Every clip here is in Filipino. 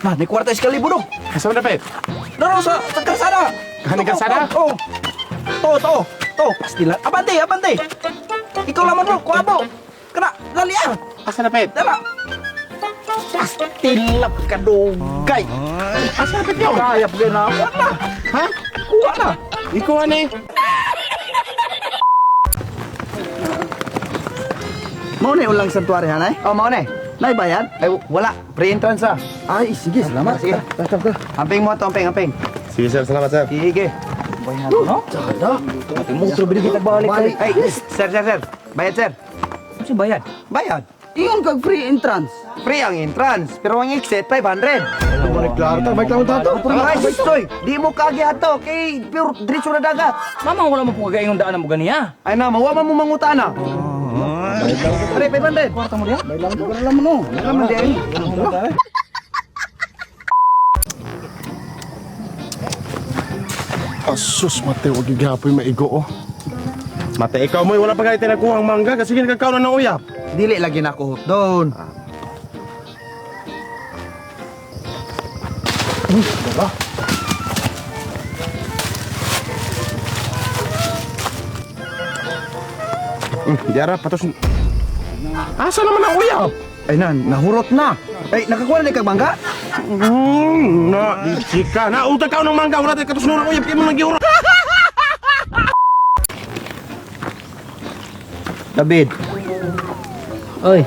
Nah, ni kwarta sekali budok. Asa man dapat? Daro sa kalsada. Kani kalsada? Oh. To, pastilah. Abante. Ikaw laman bro, kuabo. Kena lalian. Asa dapat? Dara. Pastilap ka dugay. Asa dapat yo? Kaya pagay na. Wala. Ha? Kuha na. Ikaw ani. Mau na ulang santuari hanay? Oh, mau na. Nay bayad? Ay, wala. Free entrance ah. Ay, sige, salamat. Sige. Amping mo to, amping. Sige sir, salamat sir. Sige. Bayad no? Sada. Ati mo utro bili kita balik. Ay, sir. Bayad sir. Ano bayad? Bayad. Iyon kag free entrance. Free ang entrance, pero ang exit 500. Ano mo klaro ta? May klaro tato. Ay, stoy. Di mo kagi ato kay pure diretso na dagat. Mama, wala mo po kagayong daan mo ganiya. Ay na, mawa mo mangutana. Pre, 500. Kwarta mo diya? Wala mo no. Wala mo diyan. Asus, mate, wag gigapoy maigo oh. Mate, ikaw mo wala pa kay tinakuhang mangga kasi ginagkaw na ng uyap. Dili lagi na ako doon. Diba? Diara, patos. Asa naman ang uyap? Ay na, nahurot na. Ay, nakakuha na kag mangga? Na, di chika. Na, utang ka ng mangga. Wala tayo katos nung uyap. Kaya mo nang giura. David. Oy.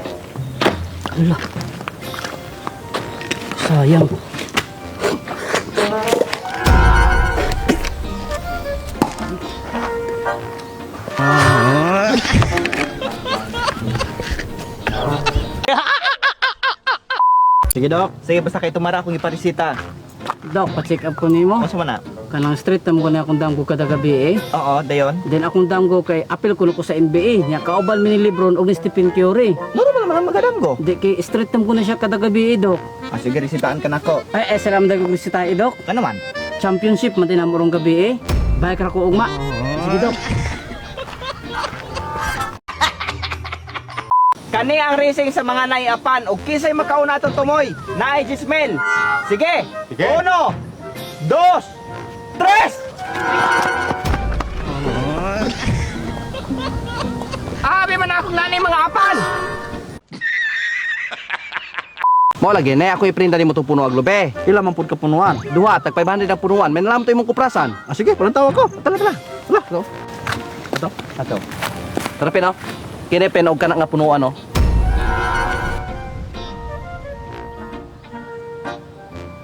Ala. Sayang. Sige, Dok. Sige, basta kay tumara akong iparisita. Dok, pa-check up ko nimo. Masa man na? Kanang street tam ko na akong damgo kada gabi eh. Oo, dayon. Then akong damgo kay apil ko sa NBA. Nya kauban mi ni LeBron og ni Stephen Curry. Muro ba naman ang magadam ko? Di kay street tam ko na siya kada gabi eh, Dok. Ah, sige, risitaan ka na ko. Ay, salam dagog si tayo, Dok. Ano man? Championship man din amurong gabi eh. Bayad ra ko ugma. Sige, Dok. Kani ang racing sa mga naiapan o kisay makauna itong tumoy. Naay Gismel. Sige. Sige. 1, 2, 3. Abi man akong nanay mga apan. Mo lagi na ako iprinta nimo to puno aglobe. Pila man pud ka punuan? Duha tag 500 ang punuan. Men lam to imong kuprasan. Ah sige, pulang tawa ko. Tala. Go. Ato. Tara pino. Kini penog ka na nga punuan no.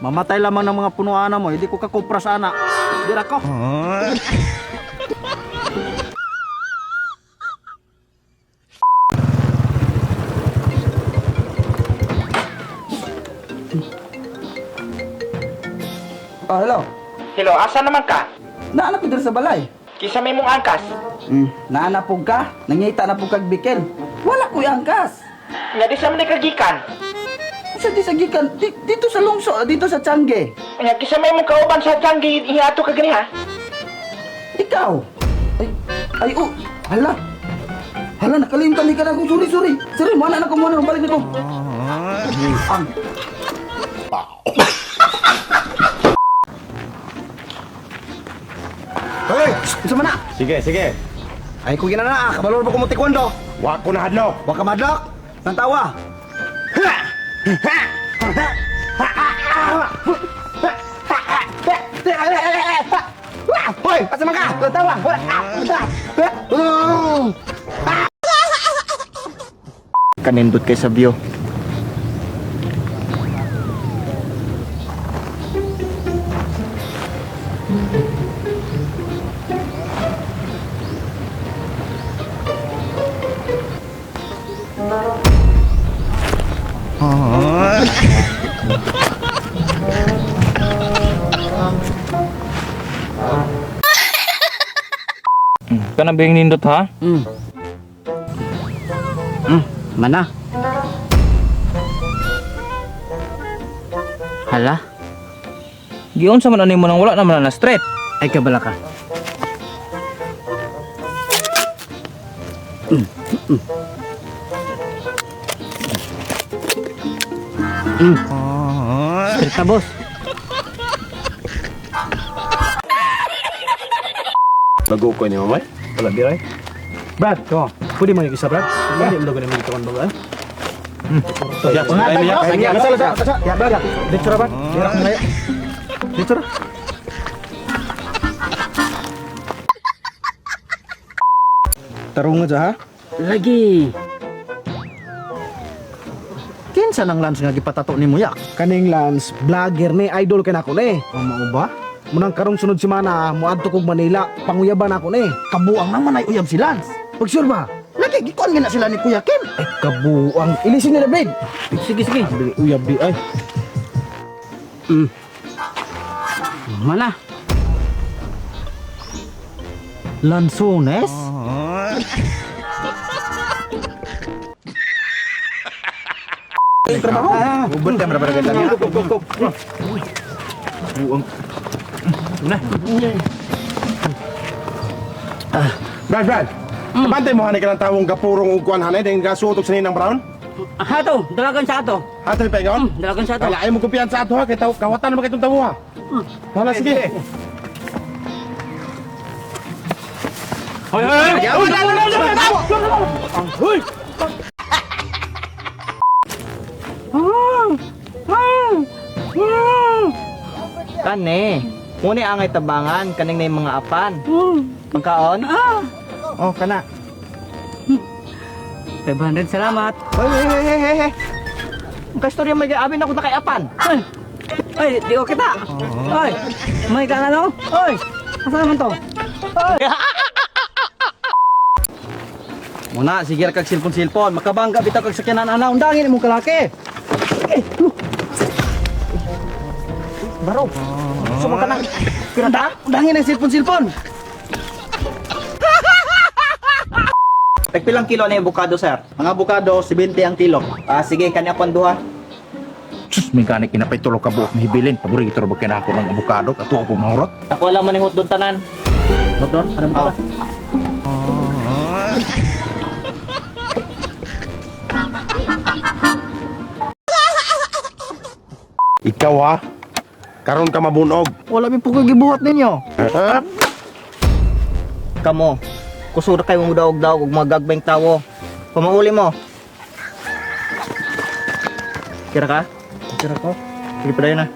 Mamatay lamang ng mga punuan mo, hindi ko kakupra sa anak. Dira ko. Oh, hello. Hello, asa naman ka? Naanap ko dito sa balay. Kisa may mong angkas. Naanapog ka? Nangita na po kag bikel. Wala ko angkas. Nga di sa man nagkagikan. Sa di sa gikan, dito sa lungso, dito sa Tiangge. Nga kisa may mong kauban sa Tiangge, ihato ka gani ha? Ikaw. Ay, oh. Hala, nakalimutan ka na ako. Sorry. Sorry, mana na ko muna. Balik na ko. Hey! Isa man na. Sige. Ay, kung ginana, kabalor ba ko mo taekwondo? Wa ko na hadlok. Waka madlok. Tantawa. Hoy, asa man ka? Tantawa. Kanindot kay sa view. Kana beng nindot ha? Mana? Hala? Giyon sa man ani mo nang wala naman na straight. Ay kabala ka. Straight na, boss. Bago ko ni mamay. Wala biray. Brad, ko. Pwede mo yung isa, Brad? Hindi mo daw ganun dito ba? Ya, ay miyak. Sige, sa. Ya, Brad. Dito ra, Brad. Dito mo ngayon. Dito ra. Tarong nga ha? Lagi. Kinsa nang Lance nga gipatato ni Muyak? Kaning Lance, vlogger ni, idol kay nako ni. Mao ba? Munang karong sunod semana, muadto kog Manila, panguyaban ako ni. Kabuang naman ay uyab si Lance. Pag sure ba? Lagi gikuan gina sila ni Kuya Kim. Ay kabuang, ilisin nila Blade. Sige, sige. Dili uyab di ay. Mana? Lanzones? Trabaho. Ubod ka berapa lang. Brad. Kapantay mo hanay ka ng tawong gapurong ugkuan hanay dahil gasutok sa ninang brown? Hato, dalagan sa ato. Hatay pa ikaw? Dalagan sa ato. Kaya ayaw mo kumpiyan sa ato ha, kaya kawatan naman kaitong tawo ha. Hala, sige. Hoy, hoy! Hoy! Kane, muna angay tabangan, kaning na yung mga apan. Pagkaon? Oh, kana. 500 salamat. Hey. Ang kastorya may gaamin ako na kay Apan. Ay, di ko kita. Ay, may ka ano? Ay, asa naman to? Muna, sige kag silpon-silpon. Makabangga bitaw kag sakyanan ana undangin imong kalaki. Baro. Suma ka nang pirata? Undangin ang silpon-silpon. Tagpilang kilo na yung avocado, sir? Ang avocado, 70 ang kilo. Sige, kanya pang duha. Sus, may kanik kinapay tulog ka buok mahibilin. Paborito rin ba kinako ng avocado? Kato ako mahurot. Ako lang manihot doon tanan. Doktor, ano ba? Ikaw ha? Karon ka mabunog. Wala mi pugay gibuhat ninyo. Ha? Kamo, kusura kayo mo daog-daog ug mga gagbeng tawo. Pamauli mo. Kira ka? Kira ko. Sige pa dayon na.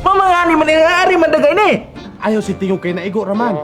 Mamangani man ari man dagay ni. Ayaw si Tingog kay naigo raman.